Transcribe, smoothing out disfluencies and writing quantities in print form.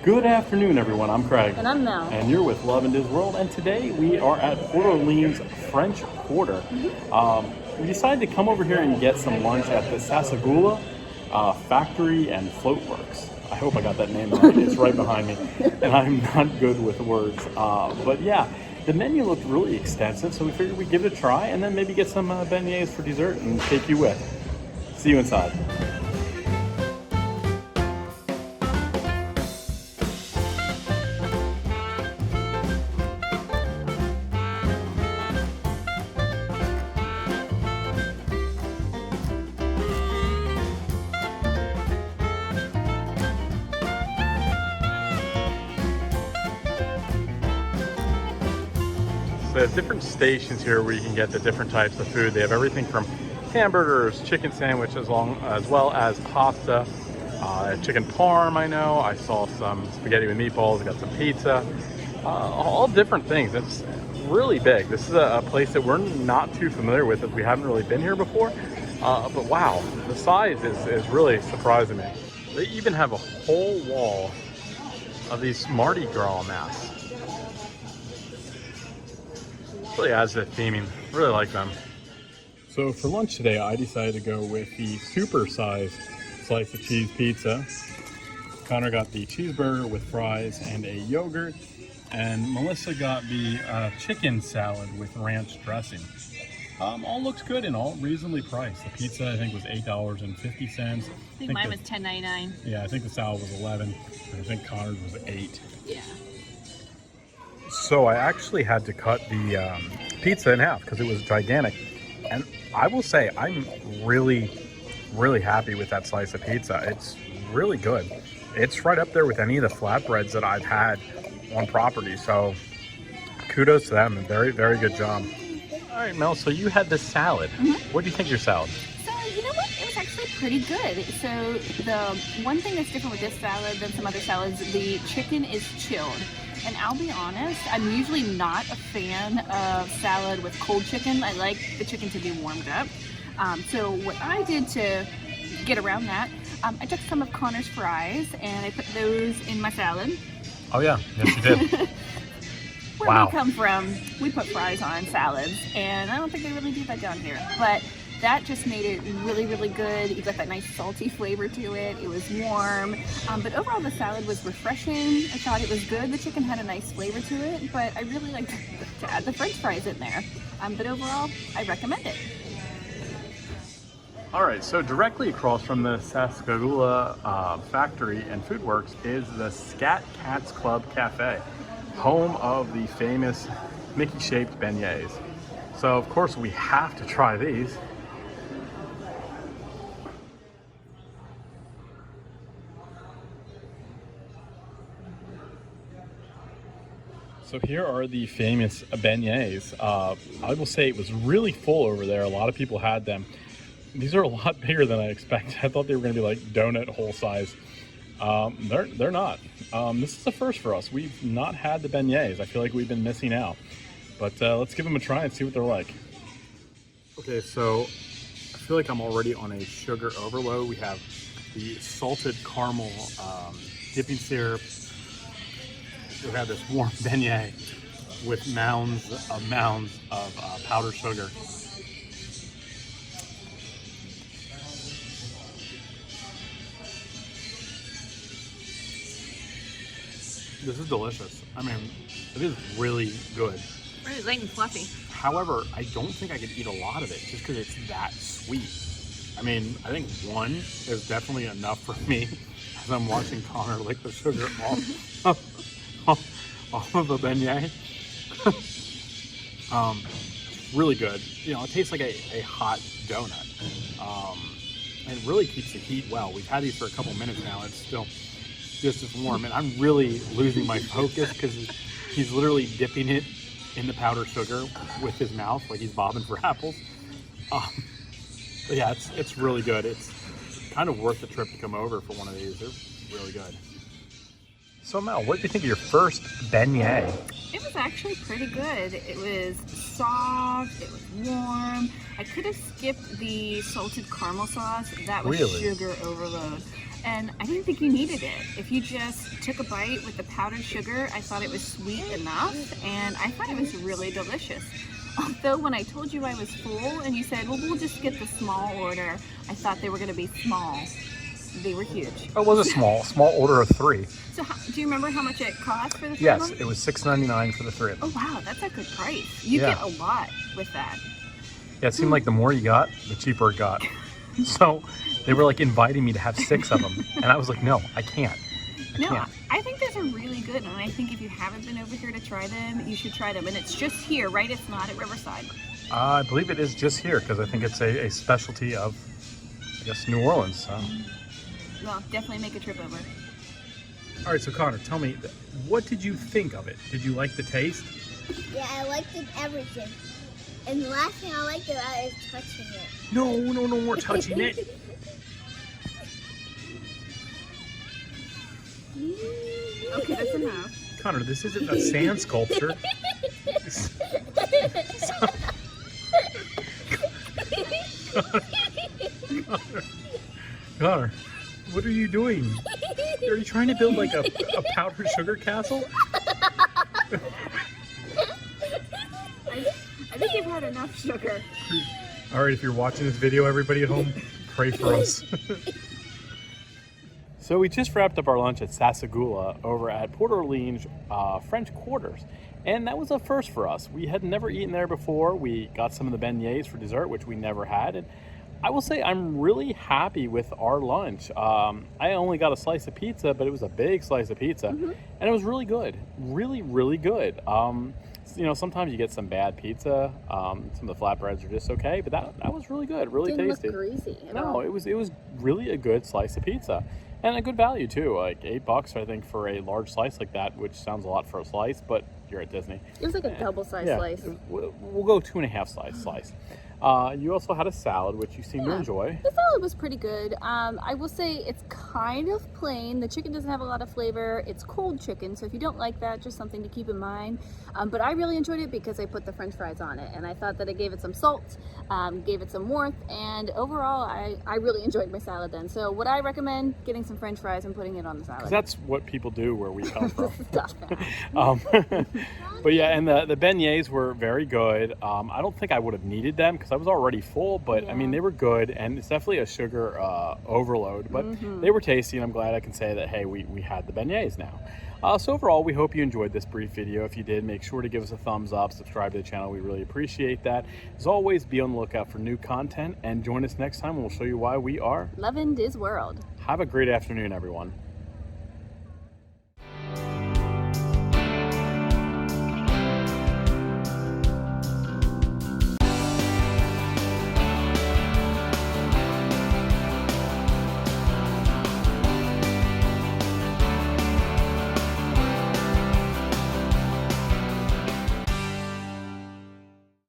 Good afternoon, everyone. I'm Craig. And I'm Mel. And you're with Lovin DisWorld. And today we are at Port Orleans French Quarter. We decided to come over here and get some lunch at the Sassagoula Factory and Floatworks. I hope I got that name right. It's right behind me. And I'm not good with words. But yeah, the menu looked really extensive, so we figured we'd give it a try and then maybe get some beignets for dessert and take you with. See you inside. They have different stations here where you can get the different types of food. They have everything from hamburgers, chicken sandwich, as well as pasta, chicken parm. I know I saw some spaghetti with meatballs. I got some pizza, all different things. It's really big. This is a place that we're not too familiar with, as we haven't really been here before. But wow, the size is really surprising me. They even have a whole wall of these Mardi Gras masks. Really adds to the theming. Really like them. So for lunch today, I decided to go with the super size slice of cheese pizza. Connor got the cheeseburger with fries and a yogurt, and Melissa got the chicken salad with ranch dressing. All looks good and all reasonably priced. The pizza I think was $8.50. I think mine was $10.99. Yeah, I think the salad was $11. And I think Connor's was $8. Yeah. So I actually had to cut the pizza in half because it was gigantic. And I will say I'm really happy with that slice of pizza. It's really good. It's right up there with any of the flatbreads that I've had on property. So kudos to them. Very good job. All right, Mel, so you had this salad. What do you think of your salad? So, you know what? It was actually pretty good. So the one thing that's different with this salad than some other salads, the chicken is chilled. And I'll be honest, I'm usually not a fan of salad with cold chicken. I like the chicken to be warmed up. So what I did to get around that, I took some of Connor's fries and I put those in my salad. Oh yeah, yes you did. Where we come from, we put fries on salads, and I don't think they really do that down here. But that just made it really good. You got that nice salty flavor to it. It was warm. But overall the salad was refreshing. I thought it was good. The chicken had a nice flavor to it, but I really liked to add the french fries in there. But overall, I recommend it. All right, so directly across from the Sassagoula Factory and Food Works is the Scat Cats Club Cafe, home of the famous Mickey-shaped beignets. So of course we have to try these. So here are the famous beignets. I will say it was really full over there. A lot of people had them. These are a lot bigger than I expected. I thought they were going to be like donut hole size. They're not. This is the first for us. We've not had the beignets. I feel like we've been missing out. But let's give them a try and see what they're like. Okay, so I feel like I'm already on a sugar overload. We have the salted caramel dipping syrup. We have this warm beignet with mounds of powdered sugar. This is delicious. I mean, it is really good. Really light and fluffy. However, I don't think I could eat a lot of it just because it's that sweet. I mean, I think one is definitely enough for me as I'm watching Connor lick the sugar off of the beignet. Really good. You know, it tastes like a hot donut. And it really keeps the heat well. We've had these for a couple minutes now. It's still just as warm. And I'm really losing my focus because he's literally dipping it in the powdered sugar with his mouth like he's bobbing for apples. But yeah, it's really good. It's kind of worth the trip to come over for one of these. They're really good. So Mel, what did you think of your first beignet? It was actually pretty good. It was soft, it was warm. I could have skipped the salted caramel sauce. That was Really? sugar overload. And I didn't think you needed it. If you just took a bite with the powdered sugar. I thought it was sweet enough, and I thought it was really delicious. Although when I told you I was full and you said, well, we'll just get the small order, I thought they were going to be small. They were huge. It was a small order of 3. So do you remember how much it cost for the 3 Yes, of them? it was $6.99 for the 3 of them. Oh wow, that's a good price. You get a lot with that. Yeah, it seemed like the more you got, the cheaper it got. So they were like inviting me to have 6 of them, and I was like, no, I can't. I can't. I think those are really good, and I think if you haven't been over here to try them, you should try them. And it's just here, right? It's not at Riverside. I believe it is just here because I think it's a specialty of, I guess, New Orleans. So. Well, definitely make a trip over. All right, so Connor, tell me, what did you think of it? Did you like the taste? Yeah, I liked it, everything. And the last thing I liked about it is touching it. No more touching it. Okay, that's enough. Connor, this isn't a sand sculpture. Connor, what are you doing? Are you trying to build like a powdered sugar castle? I think you've had enough sugar. All right, if you're watching this video, everybody at home, pray for us. So we just wrapped up our lunch at Sassagoula over at Port Orleans French Quarters. And that was a first for us. We had never eaten there before. We got some of the beignets for dessert, which we never had. And I will say I'm really happy with our lunch. I only got a slice of pizza, but it was a big slice of pizza. And it was really good. Really, really good. You know, sometimes you get some bad pizza. Some of the flatbreads are just okay, but that was really good, really tasty. Didn't look greasy at No, all. it was really a good slice of pizza. And a good value too, like $8 I think for a large slice like that, which sounds a lot for a slice, but you're at Disney. It was like a double-sized slice. We'll go 2.5 slice. You also had a salad, which you seem to enjoy. The salad was pretty good. I will say it's kind of plain. The chicken doesn't have a lot of flavor. It's cold chicken, so if you don't like that, just something to keep in mind. But I really enjoyed it because I put the French fries on it, and I thought that it gave it some salt, gave it some warmth, and overall, I really enjoyed my salad then. So would I recommend getting some French fries and putting it on the salad? That's what people do where we come from. Stop that. But yeah, and the beignets were very good. I don't think I would have needed them because I was already full, but I mean, they were good, and it's definitely a sugar overload, but they were tasty, and I'm glad I can say that, hey, we had the beignets now. So overall, we hope you enjoyed this brief video. If you did, make sure to give us a thumbs up, subscribe to the channel. We really appreciate that. As always, be on the lookout for new content, and join us next time when we'll show you why we are Lovin' DisWorld. Have a great afternoon, everyone.